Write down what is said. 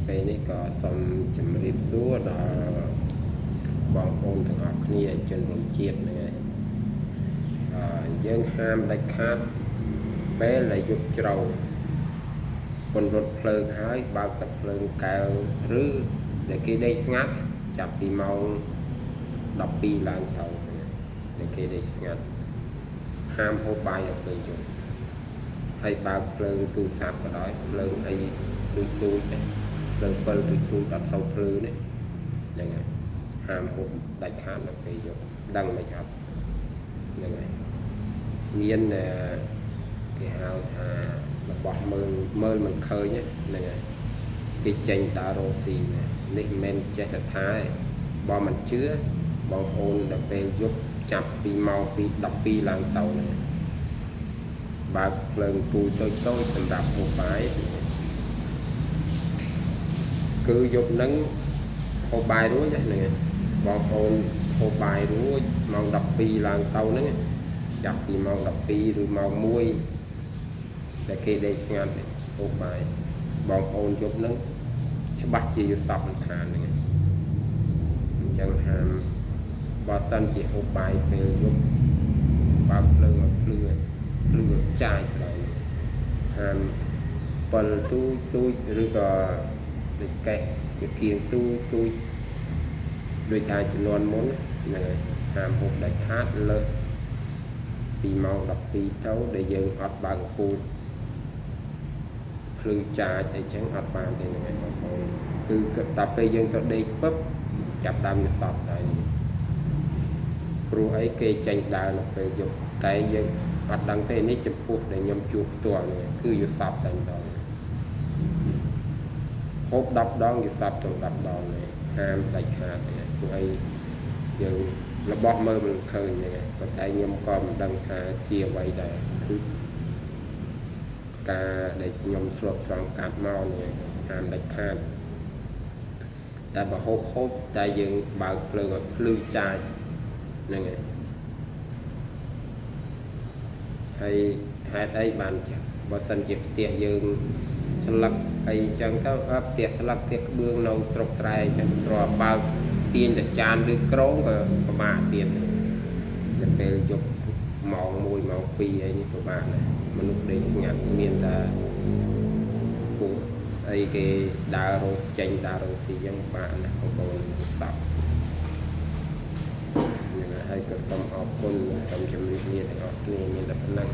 ពេលនេះក៏សូមជម្រាបសួរដល់បងប្អូនទាំងអស់គ្នាជនរួមជាតិហ្នឹងហើយយើងហាមដាច់ខាតពេលដែលយប់ជ្រៅពន្លត់ភ្លើងហើយបើកតែភ្លើងកែវឬដែលគេដេកស្ងាត់ចាប់ពីម៉ោង12ឡើងទៅដែលគេដេកស្ងាត់ហាមហូបបាយដល់ពេលយប់ហើយបើកភ្លើងទូរស័ព្ទក៏ដោយភ្លើងអីទូចភ្លើងពិលទូចអត់សូវភ្លឺនេះហ្នឹងហើយហាមហូបដាច់ខាតដល់ពេលយប់ដឹងមិនអត់ហ្នឹងហើយមានគេហៅថារបស់មើលមិនឃើញហ្នឹងហើយគេចេញដើររកស៊ីនេះមិនមែនចេះតែថាទេបើមិនជឿបងប្អូនដល់ពេលយប់ចាប់ពីម៉ោង12ឡើងទៅហ្នឹងបើកភ្លើងពូតូចសម្រាប់ហូបបាយគឺយប់ហ្នឹងហូបបាយរួចហ្នឹងបងប្អូនហូបបាយរួចម៉ោង12ឡើងទៅហ្នឹងចាប់ពីម៉ោង12ឬម៉ោង1ដែលគេដេកស្ងាត់ហូបបាយបងប្អូនយប់ហ្នឹងច្បាស់ជាយល់សពមិនខានហ្នឹងអញ្ចឹងហាមបើសិនជាហូបបាយពេលយប់បើកភ្លើងឲ្យភ្លឺចាយដែរហាមពិលទូចឬក៏ដូចកេះជាគៀងទូចដូចថាចំនួនមុនហ្នឹងហើយហាមហូបដាច់ខាតលើសពីម៉ោង12ទៅដែលយើងអត់បើកពូជភ្លឺចាចអីចឹងអត់បានទេហ្នឹងហើយបងប្អូនគឺដល់ពេលយើងទៅដេកពឹបចាប់ដើមយល់សពដែរព្រោះអីគេចេញដើរនៅពេលយប់តែយើងអត់ដឹងទេនេះចំពោះដែលខ្ញុំជួបផ្ទាល់នេះគឺយល់សពតែម្ដងហូប10ដងយល់សពទៅ10ដងនេះហាមដាច់ខាតទេព្រោះអីយើងរបស់មើលមិនឃើញទេប៉ុន្តែខ្ញុំក៏មិនដឹងថាជាអ្វីដែរគឺការដែលខ្ញុំធ្លាប់ឆ្លងកាត់មកនេះហាមដាច់ខាតតែបើហូបតែយើងបើកភ្លើងឲ្យភ្លឺចាចហ្នឹងហើយហេតុអីបានចឹងបើសិនជាផ្ទះយើងស្លឹកអីចឹងទៅផ្ទះស្លឹកផ្ទះក្បឿងនៅស្រុកស្រែចឹងព្រោះបើកទាញតែចានឬក្រងក៏ពិបាកទៀតដល់ពេលយប់ម៉ោង1ម៉ោង2អីនេះពិបាកណាស់មនុស្សដេកស្ងាត់មានតែពួកស្អីគេដើររកចេញដើររកស៊ីចឹងពិបាកណាស់បងប្អូនស្ដាប់ហើយក៏សូមអរគុណសូមជម្រាបលាទាំងអស់គ្នាមានតែប៉ុណ្ណឹង